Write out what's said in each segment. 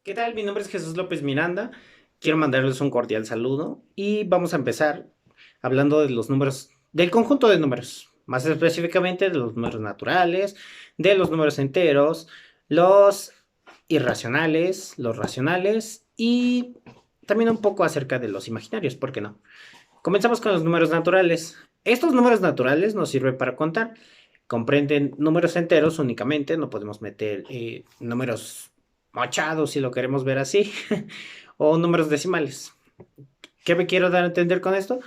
¿Qué tal? Mi nombre es Jesús López Miranda. Quiero mandarles un cordial saludo y vamos a empezar hablando de los números, del conjunto de números, más específicamente de los números naturales, de los números enteros, los irracionales, los racionales y también un poco acerca de los imaginarios, ¿por qué no? Comenzamos con los números naturales. Estos números naturales nos sirven para contar. Comprenden números enteros únicamente, no podemos meter números machados si lo queremos ver así, o números decimales. ¿Qué me quiero dar a entender con esto?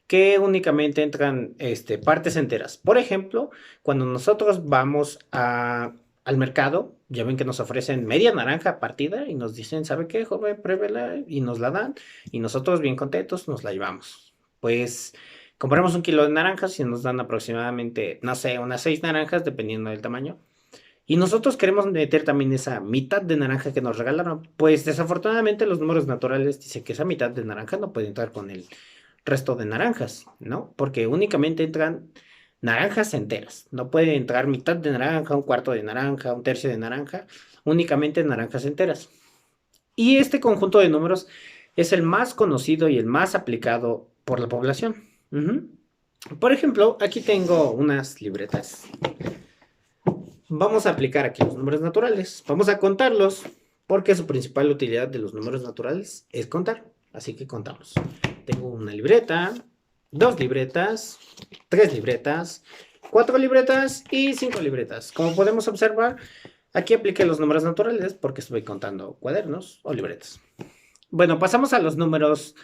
Que únicamente entran partes enteras. Por ejemplo, cuando nosotros vamos al mercado, ya ven que nos ofrecen media naranja partida y nos dicen, ¿sabe qué, joven? Pruébela y nos la dan y nosotros bien contentos nos la llevamos. Pues compramos un kilo de naranjas y nos dan aproximadamente, no sé, unas 6 naranjas dependiendo del tamaño. Y nosotros queremos meter también esa mitad de naranja que nos regalaron. Pues desafortunadamente los números naturales dicen que esa mitad de naranja no puede entrar con el resto de naranjas, ¿no? Porque únicamente entran naranjas enteras. No puede entrar mitad de naranja, un cuarto de naranja, un tercio de naranja, únicamente naranjas enteras. Y este conjunto de números es el más conocido y el más aplicado por la población. Ujú. Por ejemplo, aquí tengo unas libretas. Vamos a aplicar aquí los números naturales. Vamos a contarlos porque su principal utilidad de los números naturales es contar. Así que contamos. Tengo una libreta, dos libretas, tres libretas, cuatro libretas y cinco libretas. Como podemos observar, aquí apliqué los números naturales porque estoy contando cuadernos o libretas. Bueno, pasamos a los números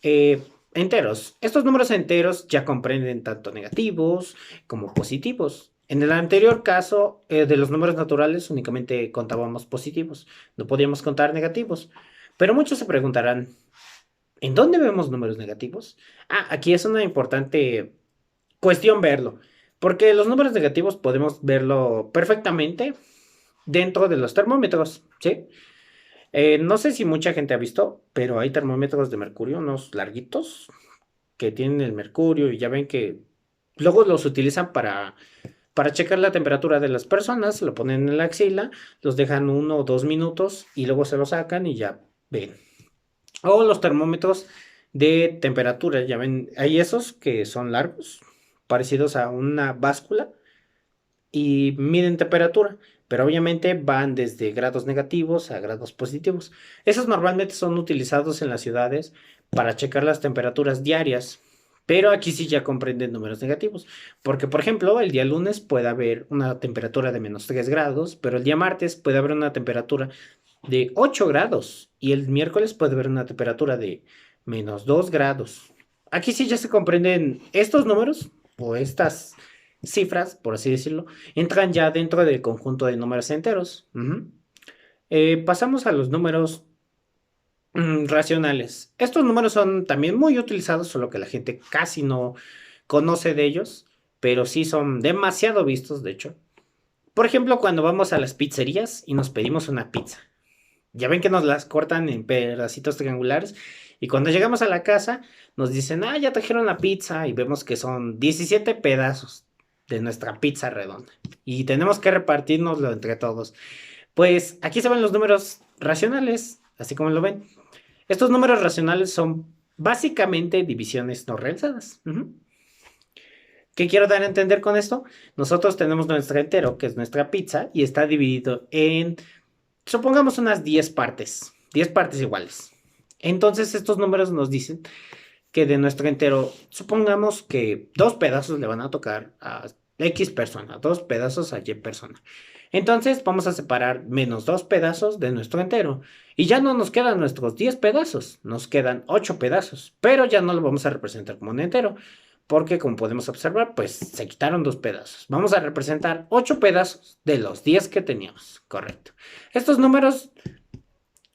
enteros. Estos números enteros ya comprenden tanto negativos como positivos. En el anterior caso de los números naturales únicamente contábamos positivos, no podíamos contar negativos. Pero muchos se preguntarán, ¿en dónde vemos números negativos? Aquí es una importante cuestión verlo, porque los números negativos podemos verlo perfectamente dentro de los termómetros, ¿sí? No sé si mucha gente ha visto, pero hay termómetros de mercurio, unos larguitos, que tienen el mercurio y ya ven que luego los utilizan para checar la temperatura de las personas, lo ponen en la axila, los dejan 1 o 2 minutos y luego se lo sacan y ya ven. O los termómetros de temperatura, ya ven, hay esos que son largos, parecidos a una báscula y miden temperatura, pero obviamente van desde grados negativos a grados positivos. Esos normalmente son utilizados en las ciudades para checar las temperaturas diarias, pero aquí sí ya comprenden números negativos, porque por ejemplo el día lunes puede haber una temperatura de -3 grados, pero el día martes puede haber una temperatura de 8 grados y el miércoles puede haber una temperatura de -2 grados. Aquí sí ya se comprenden estos números o estas cifras, por así decirlo, entran ya dentro del conjunto de números enteros. Pasamos a los números racionales. Estos números son también muy utilizados, solo que la gente casi no conoce de ellos, pero sí son demasiado vistos, de hecho. Por ejemplo, cuando vamos a las pizzerías y nos pedimos una pizza. Ya ven que nos las cortan en pedacitos triangulares y cuando llegamos a la casa nos dicen, ya trajeron la pizza y vemos que son 17 pedazos de nuestra pizza redonda y tenemos que repartirnoslo entre todos. Pues aquí se ven los números racionales, así como lo ven. Estos números racionales son básicamente divisiones no realizadas. ¿Qué quiero dar a entender con esto? Nosotros tenemos nuestro entero, que es nuestra pizza, y está dividido en, supongamos, unas 10 partes iguales. Entonces estos números nos dicen que de nuestro entero, supongamos que 2 pedazos le van a tocar a X persona, 2 pedazos a Y persona. Entonces vamos a separar -2 pedazos de nuestro entero. Y ya no nos quedan nuestros 10 pedazos, nos quedan 8 pedazos. Pero ya no lo vamos a representar como un entero. Porque como podemos observar, pues se quitaron 2 pedazos. Vamos a representar 8 pedazos de los 10 que teníamos. Correcto. Estos números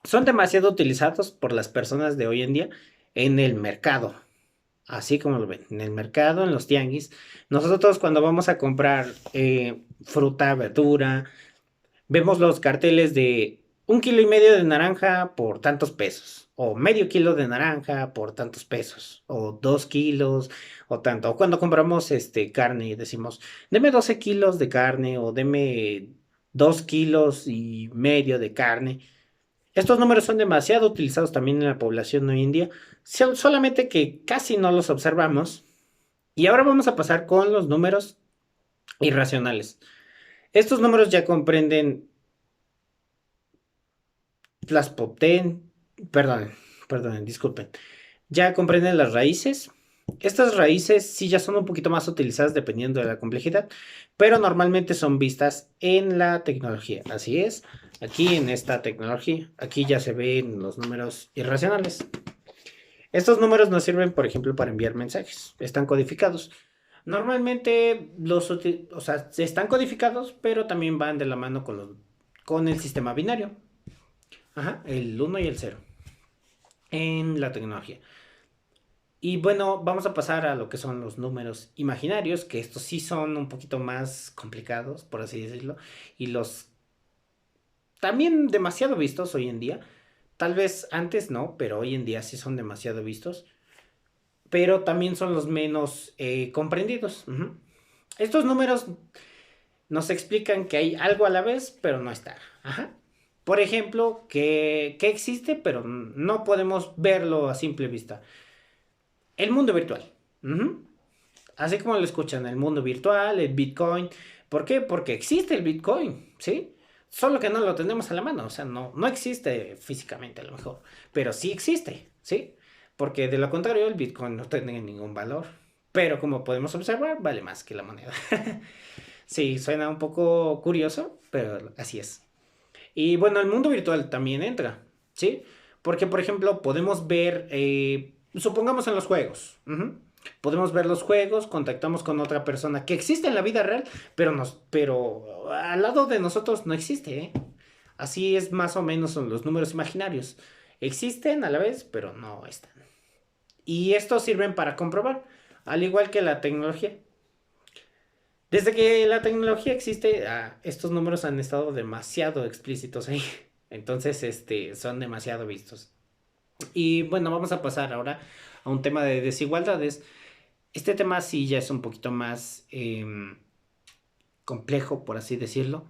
son demasiado utilizados por las personas de hoy en día en el mercado. Así como lo ven, en el mercado, en los tianguis. Nosotros cuando vamos a comprar fruta, verdura, vemos los carteles de 1,5 kilos de naranja por tantos pesos, o medio kilo de naranja por tantos pesos, o 2 kilos, o tanto. O cuando compramos carne y decimos, deme 12 kilos de carne, o deme 2,5 kilos de carne. Estos números son demasiado utilizados también en la población hoy en día, solamente que casi no los observamos. Y ahora vamos a pasar con los números irracionales. Estos números ya comprenden las perdón, disculpen. Ya comprenden las raíces. Estas raíces sí ya son un poquito más utilizadas dependiendo de la complejidad, pero normalmente son vistas en la tecnología. Así es, aquí en esta tecnología, aquí ya se ven los números irracionales. Estos números nos sirven, por ejemplo, para enviar mensajes. Están codificados. Normalmente o sea, están codificados, pero también van de la mano con el sistema binario. Ajá, el uno y el cero en la tecnología. Y bueno, vamos a pasar a lo que son los números imaginarios, que estos sí son un poquito más complicados, por así decirlo, y los también demasiado vistos hoy en día. Tal vez antes no, pero hoy en día sí son demasiado vistos, pero también son los menos comprendidos. Ujú. Estos números nos explican que hay algo a la vez, pero no está. Ajá. Por ejemplo, que existe, pero no podemos verlo a simple vista. El mundo virtual. Ujú. Así como lo escuchan, el mundo virtual, el Bitcoin. ¿Por qué? Porque existe el Bitcoin, ¿sí? Solo que no lo tenemos a la mano, o sea, no existe físicamente a lo mejor, pero sí existe, ¿sí? Porque de lo contrario el Bitcoin no tiene ningún valor, pero como podemos observar, vale más que la moneda. Sí, suena un poco curioso, pero así es. Y bueno, el mundo virtual también entra, ¿sí? Porque, por ejemplo, podemos ver, supongamos en los juegos, podemos ver los juegos, contactamos con otra persona que existe en la vida real, pero al lado de nosotros no existe, ¿eh? Así es más o menos son los números imaginarios. Existen a la vez, pero no están. Y estos sirven para comprobar, al igual que la tecnología. Desde que la tecnología existe, estos números han estado demasiado explícitos ahí. Entonces, son demasiado vistos. Y bueno, vamos a pasar ahora a un tema de desigualdades. Este tema sí ya es un poquito más complejo, por así decirlo.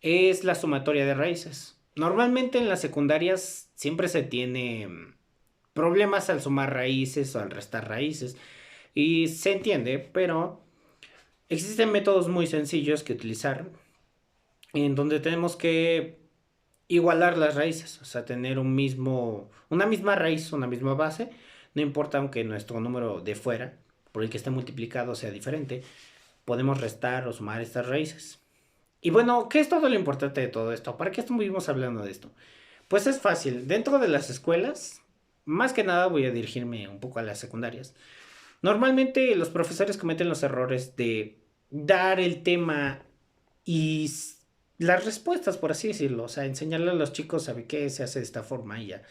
Es la sumatoria de raíces. Normalmente en las secundarias siempre se tiene problemas al sumar raíces o al restar raíces. Y se entiende, pero existen métodos muy sencillos que utilizar en donde tenemos que igualar las raíces, o sea, tener una misma raíz, una misma base, no importa aunque nuestro número de fuera, por el que esté multiplicado, sea diferente, podemos restar o sumar estas raíces. Y bueno, ¿qué es todo lo importante de todo esto? ¿Para qué estuvimos hablando de esto? Pues es fácil, dentro de las escuelas, más que nada voy a dirigirme un poco a las secundarias. Normalmente los profesores cometen los errores de dar el tema y las respuestas, por así decirlo. O sea, enseñarle a los chicos, ¿sabe qué? Se hace de esta forma y ya.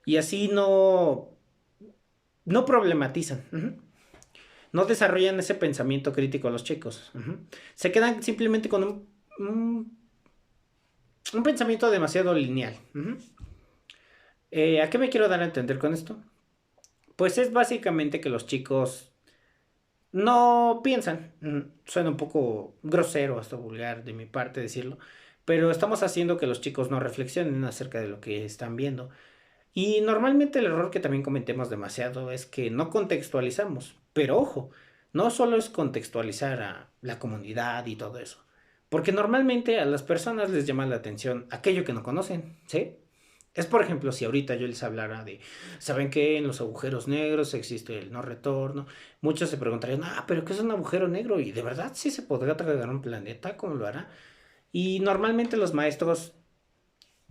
Y así no problematizan. No desarrollan ese pensamiento crítico a los chicos. Se quedan simplemente con un pensamiento demasiado lineal. ¿A qué me quiero dar a entender con esto? Pues es básicamente que los chicos no piensan. Suena un poco grosero, hasta vulgar de mi parte decirlo, pero estamos haciendo que los chicos no reflexionen acerca de lo que están viendo. Y normalmente el error que también cometemos demasiado es que no contextualizamos. Pero ojo, no solo es contextualizar a la comunidad y todo eso. Porque normalmente a las personas les llama la atención aquello que no conocen, ¿sí? Es por ejemplo, si ahorita yo les hablara de, ¿saben qué? En los agujeros negros existe el no retorno. Muchos se preguntarían, pero ¿qué es un agujero negro? Y de verdad sí se podrá tragar un planeta, ¿cómo lo hará? Y normalmente los maestros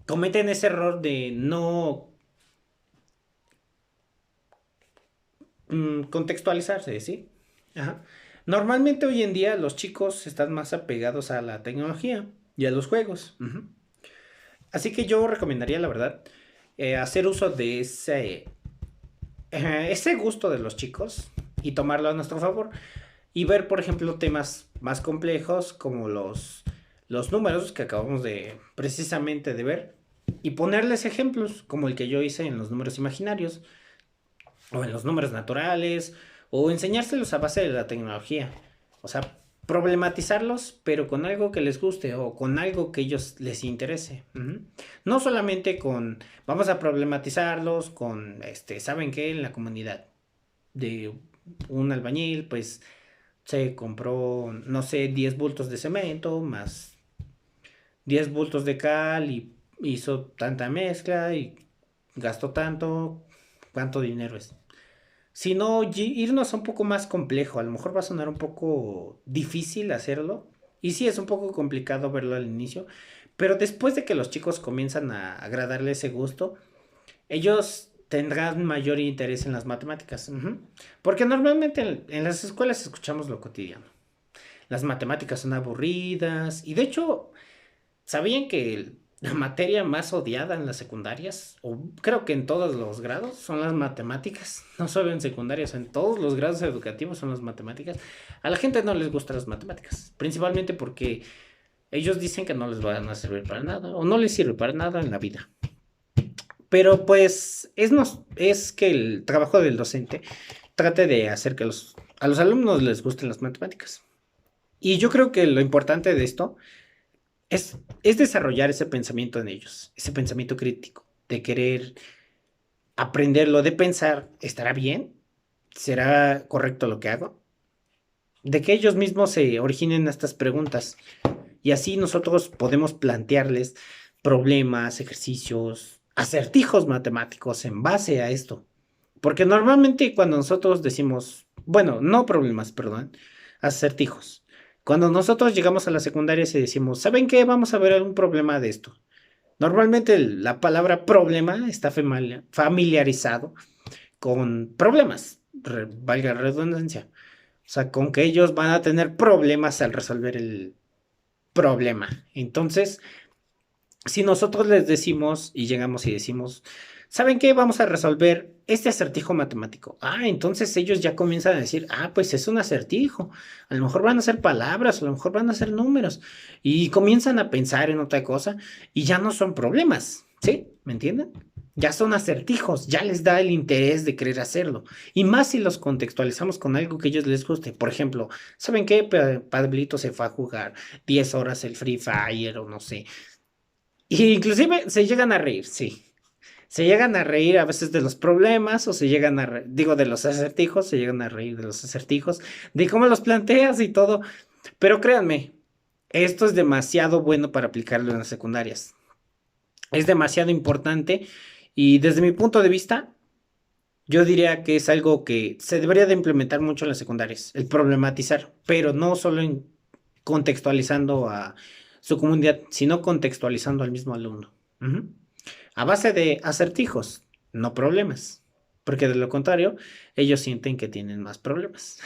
cometen ese error de no contextualizarse, ¿sí? Ajá. Normalmente hoy en día los chicos están más apegados a la tecnología y a los juegos. Así que yo recomendaría, la verdad, hacer uso de ese gusto de los chicos y tomarlo a nuestro favor y ver, por ejemplo, temas más complejos como los números que acabamos de precisamente de ver y ponerles ejemplos como el que yo hice en los números imaginarios o en los números naturales o enseñárselos a base de la tecnología. O sea, problematizarlos, pero con algo que les guste o con algo que ellos les interese. Ujú. No solamente con, vamos a problematizarlos con, ¿saben qué? En la comunidad de un albañil, pues se compró, no sé, 10 bultos de cemento más 10 bultos de cal y hizo tanta mezcla y gastó tanto, ¿cuánto dinero es? Si no, irnos a un poco más complejo, a lo mejor va a sonar un poco difícil hacerlo. Y sí, es un poco complicado verlo al inicio. Pero después de que los chicos comienzan a agradarle ese gusto, ellos tendrán mayor interés en las matemáticas. Ujú. Porque normalmente en las escuelas escuchamos lo cotidiano. Las matemáticas son aburridas. Y de hecho, ¿sabían que la materia más odiada en las secundarias, o creo que en todos los grados, son las matemáticas? No solo en secundarias, en todos los grados educativos son las matemáticas. A la gente no les gustan las matemáticas, principalmente porque ellos dicen que no les van a servir para nada, o no les sirve para nada en la vida. Pero pues es que el trabajo del docente trate de hacer que a los alumnos les gusten las matemáticas. Y yo creo que lo importante de esto es desarrollar ese pensamiento en ellos, ese pensamiento crítico, de querer aprenderlo, de pensar, ¿estará bien? ¿Será correcto lo que hago? De que ellos mismos se originen estas preguntas y así nosotros podemos plantearles problemas, ejercicios, acertijos matemáticos en base a esto. Porque normalmente cuando nosotros decimos, bueno, no problemas, perdón, acertijos. Cuando nosotros llegamos a la secundaria y decimos, ¿saben qué? Vamos a ver algún problema de esto. Normalmente la palabra problema está familiarizado con problemas, valga la redundancia. O sea, con que ellos van a tener problemas al resolver el problema. Entonces, si nosotros les decimos y llegamos y decimos, ¿saben qué? Vamos a resolver este acertijo matemático. Ah, entonces ellos ya comienzan a decir, ah, pues es un acertijo. A lo mejor van a ser palabras, a lo mejor van a ser números. Y comienzan a pensar en otra cosa y ya no son problemas. ¿Sí? ¿Me entienden? Ya son acertijos, ya les da el interés de querer hacerlo. Y más si los contextualizamos con algo que a ellos les guste. Por ejemplo, ¿saben qué? Pablito se fue a jugar 10 horas el Free Fire o no sé. Y inclusive se llegan a reír, sí. Se llegan a reír a veces de los problemas o se llegan a digo, de los acertijos, se llegan a reír de los acertijos, de cómo los planteas y todo. Pero créanme, esto es demasiado bueno para aplicarlo en las secundarias. Es demasiado importante y desde mi punto de vista, yo diría que es algo que se debería de implementar mucho en las secundarias, el problematizar, pero no solo contextualizando a su comunidad, sino contextualizando al mismo alumno. Ujú. A base de acertijos, no problemas, porque de lo contrario, ellos sienten que tienen más problemas.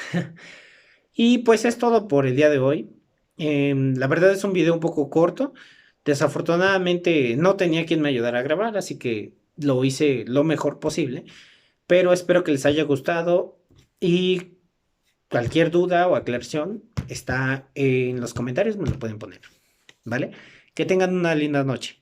Y pues es todo por el día de hoy. La verdad es un video un poco corto. Desafortunadamente no tenía quien me ayudara a grabar, así que lo hice lo mejor posible. Pero espero que les haya gustado y cualquier duda o aclaración está en los comentarios, me lo pueden poner, ¿vale? Que tengan una linda noche.